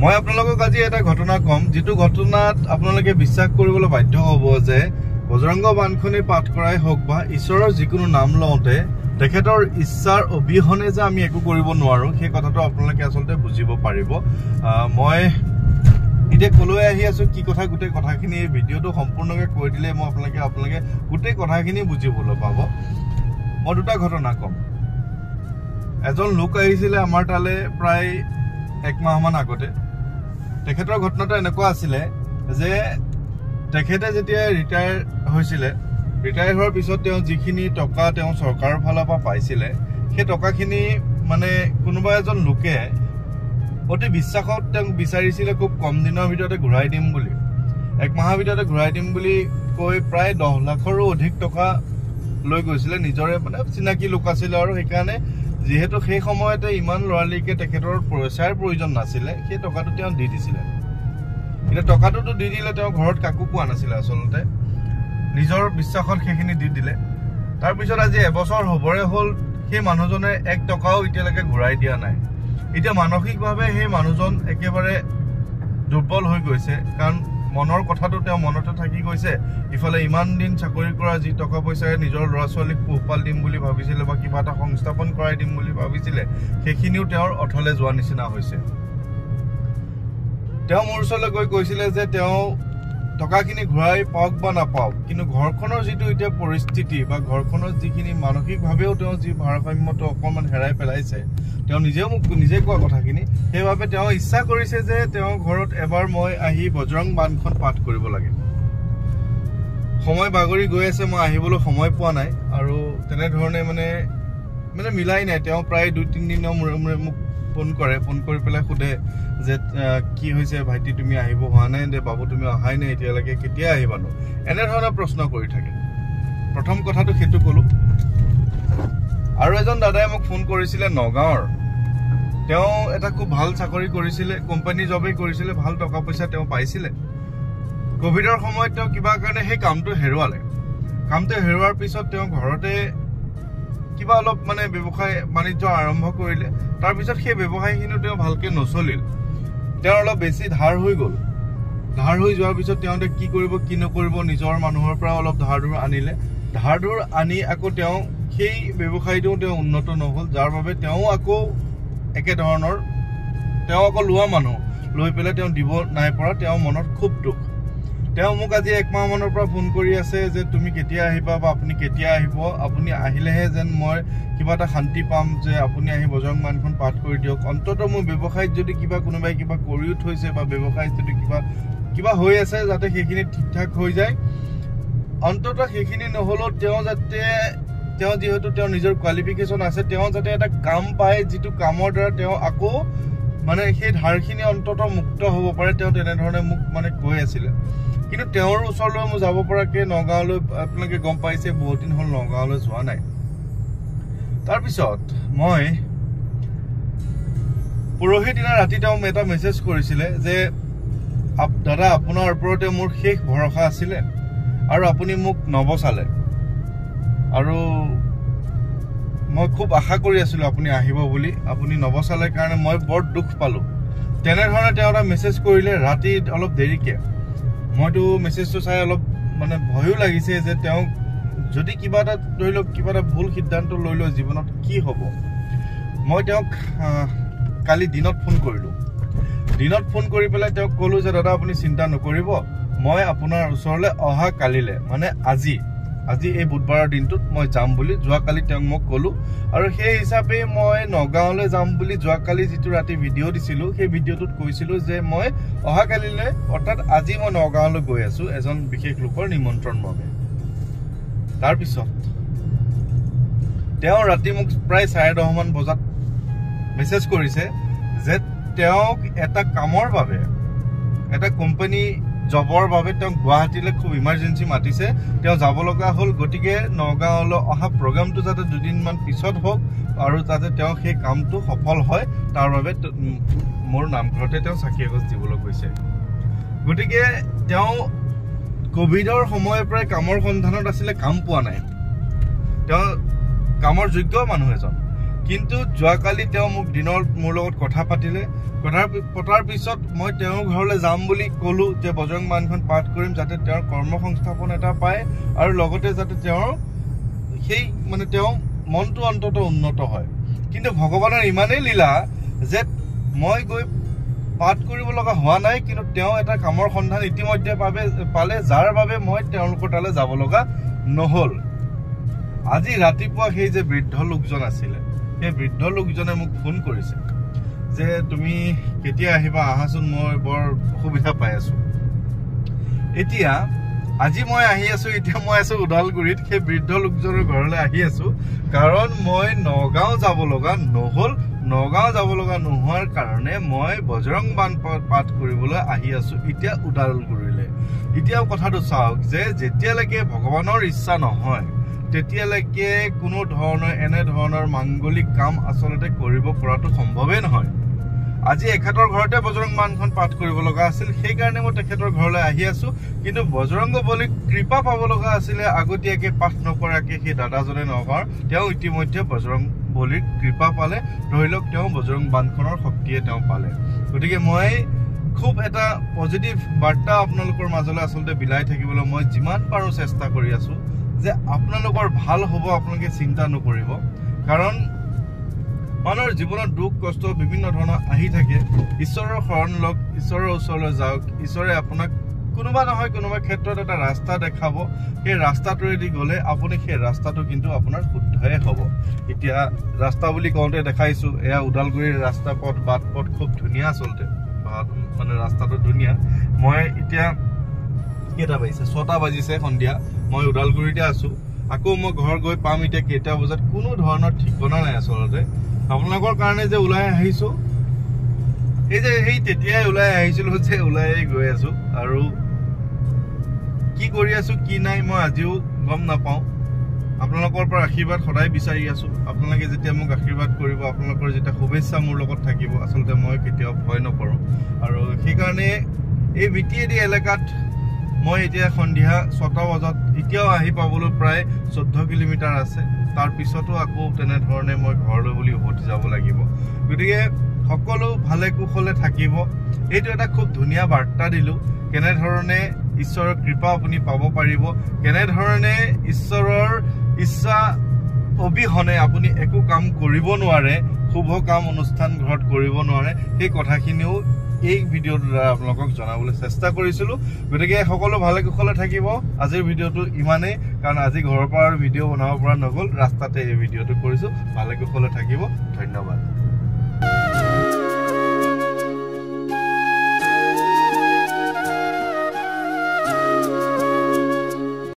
মই আপোনালোকক আজি এটা ঘটনা কম যেটো ঘটনাত আপোনালোকে বিশ্বাস কৰিবলৈ বাধ্য হ'ব যে বজৰংগ বানখনি পাঠ কৰাই হোক বা ঈশ্বৰৰ যিকোনো নাম লওঁতে তেখেতৰ ইচ্ছাৰ অবিহনে যে আমি একো কৰিব নোৱাৰো সেই কথাটো আপোনালোকে আসলতে বুজিব পাৰিব মই ইতে কলৈ আহি আছো কি কথা গুটে কথাখিনি এই ভিডিওটো সম্পূৰ্ণকৈ কৈ দিলে মই আপোনালোকে গুটে কথাখিনি বুজিবলৈ পাব মই দুটা ঘটনা কম এজন লোক আহিছিল আমাৰ তালে প্ৰায় এক মাহ মান আগতে তেখেতৰ ঘটনাটো এনেকুৱা আছিল যে তেখেতে যেতিয়া ৰিটায়াৰ হৈছিল ৰিটায়াৰ হোৱাৰ পিছত তেওঁ যিখিনি টকা তেওঁ চৰকাৰৰ ফালৰ পৰা পাইছিল সেই টকাখিনি মানে কোনোবা এজন লোকে অতি বিশ্বাসত তেওঁ বিচাৰিছিল খুব কম দিনৰ ভিতৰতে ঘূৰাই দিম বুলি এক মাহৰ ভিতৰতে ঘূৰাই দিম বুলি কৈ প্ৰায় 10 লাখৰো অধিক টকা লৈ গৈছিল নিজৰে মানে চিনাকি লোক আছিল আৰু সেইকাৰণে যেহেতু সেই সময়তে ইমান লৰালিকে তেখেতৰ পইচাৰ প্ৰয়োজন নাছিল সেই টকাটো তেওঁ দি দিছিল এটা টকাটো দি দিলে তেওঁ ঘৰত কাকো কোৱা নাছিল আসলতে নিজৰ বিশ্বাসত সেইখিনি দি দিলে তাৰ পিছত আজি এবছৰ হ'বৰে হ'ল সেই মানুহজনে 1 টকাও ইতিয়ালৈকে ঘূৰাই দিয়া নাই এটা মানসিকভাৱে সেই মানুহজন একেবাৰে দুৰ্বল হৈ গৈছে কাৰণ মনৰ কথাটো তেওঁ মনতে থাকি গৈছে ইফালে ইমান দিন চাকৰি কৰা যি টকা পইচাৰে নিজৰ ল'ৰা ছোৱালীক পোহপাল দিম বুলি ভাবিছিল বা কিবা এটা সংস্থাপন কৰাই দিম বুলি ভাবিছিল সেইখিনিও তেওঁৰ অথলে যোৱা নিচিনা হৈছে তেওঁ মোৰ ওচৰলৈ গৈ কৈছিল যে তেওঁ টকাখিনি ঘূৰাই পাওক বা নাপাওক কিন্তু ঘৰখনৰ যিটো এতিয়া পৰিস্থিতি বা ঘৰখনৰ যিখিনি মানসিকভাৱেও তেওঁ যি ভাৰসাম্যটো অকমান হেৰাই পেলাইছে তেওঁ নিজে কোৱা কথাখিনি সেইভাবে তেওঁ ইচ্ছা কৰিছে যে তেওঁ ঘৰত এবাৰ মই আহি বজৰং বানখন পাঠ কৰিব লাগে সময় বাগৰি গৈ আছে মই আহিবলৈ সময় পোৱা নাই আৰু তেনে ধৰণে মানে মিলাই নাই তেওঁ প্ৰায় 2-3 দিনৰ মূৰে মোক ফোন কৰি পেলাই খুদে যে কি হৈছে ভাইটি তুমি আহিব হোৱা নাই দে বাবু তুমি অহাই নাই এতিয়ালৈকে কেতিয়া আহিবানো এনে ধৰণৰ প্ৰশ্ন কৰি থাকে প্ৰথম কথাটো হেতু কলো আৰু এজন দাদাই মোক ফোন কৰিছিল নগাঁৱৰ তেওঁ এটা খুব ভাল চাকৰি কৰিছিল কোম্পানী জবেই কৰিছিল ভাল টকা পইচা তেওঁ পাইছিল কোভিডৰ সময়ত তেওঁ কিবা কাৰণে সেই কামটো হেৰুৱাৰ পিছত তেওঁ ঘৰতে কিবা অলপ মানে ব্যৱসায় বাণিজ্য আৰম্ভ কৰিলে তাৰ পিছত সেই ব্যৱসায়খিনি তেওঁ ভালকে নচলিল তেওঁ অলপ বেছি ধাৰ হৈ গ'ল ধাৰ হৈ যোৱাৰ পিছত তেওঁ কি কৰিব কি নকৰিব নিজৰ মানুহৰ পৰা অলপ ধাৰ আনি আকৌ তেওঁ সেই ব্যৱসায়টো তেওঁ উন্নত নহল যাৰ বাবে তেওঁ আকৌ একে ধৰণৰ তেওঁ আকৌ লোৱা মানুহ লৈ পেলাই তেওঁ দিব নাই পৰা তেওঁ মনত খুব দুখ তেওঁ মোক আজি এক মাহ মানৰ পৰা ফোন কৰি আছে যে তুমি কেতিয়া আহিবা বা আপুনি কেতিয়া আহিব আপুনি আহিলেহে যেন মই কিবা এটা শান্তি পাম যে আপুনি আহি বজৰং বানখন পাঠ কৰি দিয়ক অন্তত মোৰ ব্যৱসায়ত যদি কিবা কোনোবাই কিবা কৰিও থৈছে বা ব্যৱসায়ত যদি কিবা হৈ আছে যাতে সেইখিনি ঠিকঠাক হৈ যায় অন্তত সেইখিনি নহলেও তেওঁ যেহেতু তেওঁ নিজৰ কোৱালিফিকেশন আছে তেওঁ যাতে এটা কাম পায় যিটো কামৰ দ্বাৰা তেওঁ আকৌ মানে সেই ধাৰখিনি অন্তত মুক্ত হ'ব পাৰে তেওঁ তেনে ধৰণে মোক মানে কৈ আছিল কিন্তু তেওঁৰ ওচৰলৈ মই যাব পৰাকে নগাঁৱলৈ আপোনালোকে গম পাইছে বহুত দিন হ'ল নগাঁৱলৈ যোৱা নাই তাৰ পিছত মই পৰহি দিনা ৰাতি তেওঁ এটা মেছেজ কৰিছিল যে দাদা আপোনাৰ ওপৰতে মোৰ শেষ ভৰসা আছিল আৰু আপুনি মোক নবচালে আৰু মই খুব আশা কৰি আছিলো আপুনি আহিব বুলি আপুনি নবচালে কাৰণে মই বৰ দুখ পালো তেনে ধৰণে তেওঁ এটা মেছেজ কৰিলে ৰাতি অলপ দেৰিকে মইতো মেছেজটো চাই অলপ মানে ভয়ও লাগিছে যে তেওঁ যদি কিবা এটা ধৰিলো কিবা এটা ভুল সিদ্ধান্ত লৈ লয় জীৱনত কি হ'ব মই তেওঁক কালি দিনত ফোন কৰি পেলাই তেওঁক ক'লো যে দাদা আপুনি চিন্তা নকৰিব মই আপোনাৰ ওচৰলৈ অহা কালিলে মানে আজি এই বুধবাৰৰ দিনটোত মই যাম বুলি যোৱাকালি তেওঁক মোক ক'লো আৰু সেই হিচাপে মই নগাঁৱলৈ যাম বুলি যোৱাকালি যিটো ৰাতি ভিডিঅ' দিছিলো সেই ভিডিঅ'টোত কৈছিলো যে মই অহা কালিলৈ অৰ্থাৎ আজি মই নগাঁৱলৈ গৈ আছো এজন বিশেষ লোকৰ নিমন্ত্ৰণ মৰ্মে তাৰ পিছত তেওঁ ৰাতি মোক প্ৰায় 10:30 মান বজাত মেছেজ কৰিছে যে তেওঁক এটা কামৰ বাবে এটা কোম্পানী জবৰ বাবে তেওঁ গুৱাহাটীলৈ খুব ইমাৰ্জেন্সি মাতিছে তেওঁ যাব লগা হ'ল গতিকে নগাঁৱলৈ অহা প্ৰগ্ৰামটো যাতে দুদিনমান পিছত হোক আৰু যাতে তেওঁ সেই কামটো সফল হয় তাৰ বাবে মোৰ নামঘৰতে তেওঁ চাকি এগছ দিবলৈ কৈছে গতিকে তেওঁ কোভিডৰ সময়ৰ পৰা কামৰ সন্ধানত আছিল কাম পোৱা নাই তেওঁ কামৰ যোগ্য মানুহ এজন কিন্তু যোৱাকালি তেওঁ মোক দিনৰ মোৰ লগত কথা পাতিলে পতাৰ পিছত মই তেওঁৰ ঘৰলৈ যাম বুলি ক'লো যে বজৰং বাণখন পাঠ কৰিম যাতে তেওঁৰ কৰ্মসংস্থাপন এটা পায় আৰু লগতে যাতে তেওঁৰ সেই মানে তেওঁ মনটো অন্তত উন্নত হয় কিন্তু ভগৱানৰ ইমানেই লীলা যে মই গৈ পাঠ কৰিব লগা হোৱা নাই কিন্তু তেওঁ এটা কামৰ সন্ধান ইতিমধ্যে পালে যাৰ বাবে মই তেওঁলোকৰ তালৈ যাব লগা নহল আজি ৰাতিপুৱা সেই যে বৃদ্ধ লোকজন আছিলে সেই বৃদ্ধ লোকজনে মোক ফোন কৰিছে যে তুমি কেতিয়া আহিবা আহাচোন মই বৰ অসুবিধা পাই আছো এতিয়া আজি মই আহি আছো এতিয়া মই আছো উদালগুৰিত সেই বৃদ্ধ লোকজনৰ ঘৰলৈ আহি আছো কাৰণ মই নগাঁও যাব লগা নহল নগাঁও যাব লগা নোহোৱাৰ কাৰণে মই বজৰং বাণ পাঠ কৰিবলৈ আহি আছো এতিয়া উদালগুৰিলৈ এতিয়া কথাটো চাওক যে যেতিয়ালৈকে ভগৱানৰ ইচ্ছা নহয় তেতিয়ালৈকে কোনো ধৰণৰ এনে ধৰণৰ মাংগলিক কাম আচলতে কৰিব পৰাটো সম্ভৱেই নহয় আজি এখেতৰ ঘৰতে বজৰং বাণখন পাঠ কৰিব লগা আছিল সেই কাৰণে মই তেখেতৰ ঘৰলৈ আহি আছো কিন্তু বজৰংগ বলীক কৃপা পাব লগা আছিলে আগতীয়াকে পাঠ নকৰাকে সেই দাদাজনে নগাঁৱৰ তেওঁ ইতিমধ্যে বজৰং বলীৰ কৃপা পালে ধৰি লওক তেওঁ বজৰং বাণখনৰ শক্তিয়ে তেওঁ পালে গতিকে মই খুব এটা পজিটিভ বাৰ্তা আপোনালোকৰ মাজলৈ আচলতে বিলাই থাকিবলৈ মই যিমান পাৰো চেষ্টা কৰি আছো যে আপোনালোকৰ ভাল হ'ব আপোনালোকে চিন্তা নকৰিব কাৰণ মানুহৰ জীৱনত দুখ কষ্ট বিভিন্ন ধৰণৰ আহি থাকে ঈশ্বৰৰ শৰণ লওক ঈশ্বৰৰ ওচৰলৈ যাওক ঈশ্বৰে আপোনাক কোনোবা নহয় কোনোবা ক্ষেত্ৰত এটা ৰাস্তা দেখাব সেই ৰাস্তাটোৰেদি গ'লে আপুনি সেই ৰাস্তাটো কিন্তু আপোনাৰ শুদ্ধই হ'ব এতিয়া ৰাস্তা বুলি কওঁতে দেখাইছো এয়া উদালগুৰিৰ ৰাস্তা পথ বাট পথ খুব ধুনীয়া আচলতে মানে ৰাস্তাটো ধুনীয়া মই এতিয়া কেইটা বাজিছে 6টা বাজিছে সন্ধিয়া মই উদালগুৰিতে আছো আকৌ মই ঘৰ গৈ পাম এতিয়া কেইটা বজাত কোনো ধৰণৰ ঠিকনা নাই আচলতে আপোনালোকৰ কাৰণে যে ওলাই আহিছো এই যে সেই তেতিয়াই ওলাই আহিছিলো যে ওলাই গৈ আছো আৰু কি কৰি আছো কি নাই মই আজিও গম নাপাওঁ আপোনালোকৰ পৰা আশীৰ্বাদ সদায় বিচাৰি আছো আপোনালোকে যেতিয়া মোক আশীৰ্বাদ কৰিব আপোনালোকৰ যেতিয়া শুভেচ্ছা মোৰ লগত থাকিব আচলতে মই কেতিয়াও ভয় নকৰো আৰু সেইকাৰণে এই বিটিএডি এলেকাত মই এতিয়া সন্ধিয়া 6টা বজাত এতিয়াও আহি পাবলৈ প্ৰায় 14 কিলোমিটাৰ আছে তাৰ পিছতো আকৌ তেনে ধৰণে মই ঘৰলৈ বুলি উভতি যাব লাগিব গতিকে সকলো ভালে কুশলে থাকিব এইটো এটা খুব ধুনীয়া বাৰ্তা দিলো কেনে ধৰণে ঈশ্বৰৰ কৃপা আপুনি পাব পাৰিব কেনে ধৰণে ঈশ্বৰৰ ইচ্ছা অবিহনে আপুনি একো কাম কৰিব নোৱাৰে শুভ কাম অনুষ্ঠান ঘৰত কৰিব নোৱাৰে সেই কথাখিনিও এই ভিডিঅ'ৰ দ্বাৰা আপোনালোকক জনাবলৈ চেষ্টা কৰিছিলো গতিকে সকলো ভালে কুশলে থাকিব আজিৰ ভিডিঅ'টো ইমানেই কাৰণ আজি ঘৰৰ পৰা ভিডিঅ' বনাব পৰা নগল ৰাস্তাতে এই ভিডিঅ'টো কৰিছো ভালে কুশলে থাকিব ধন্যবাদ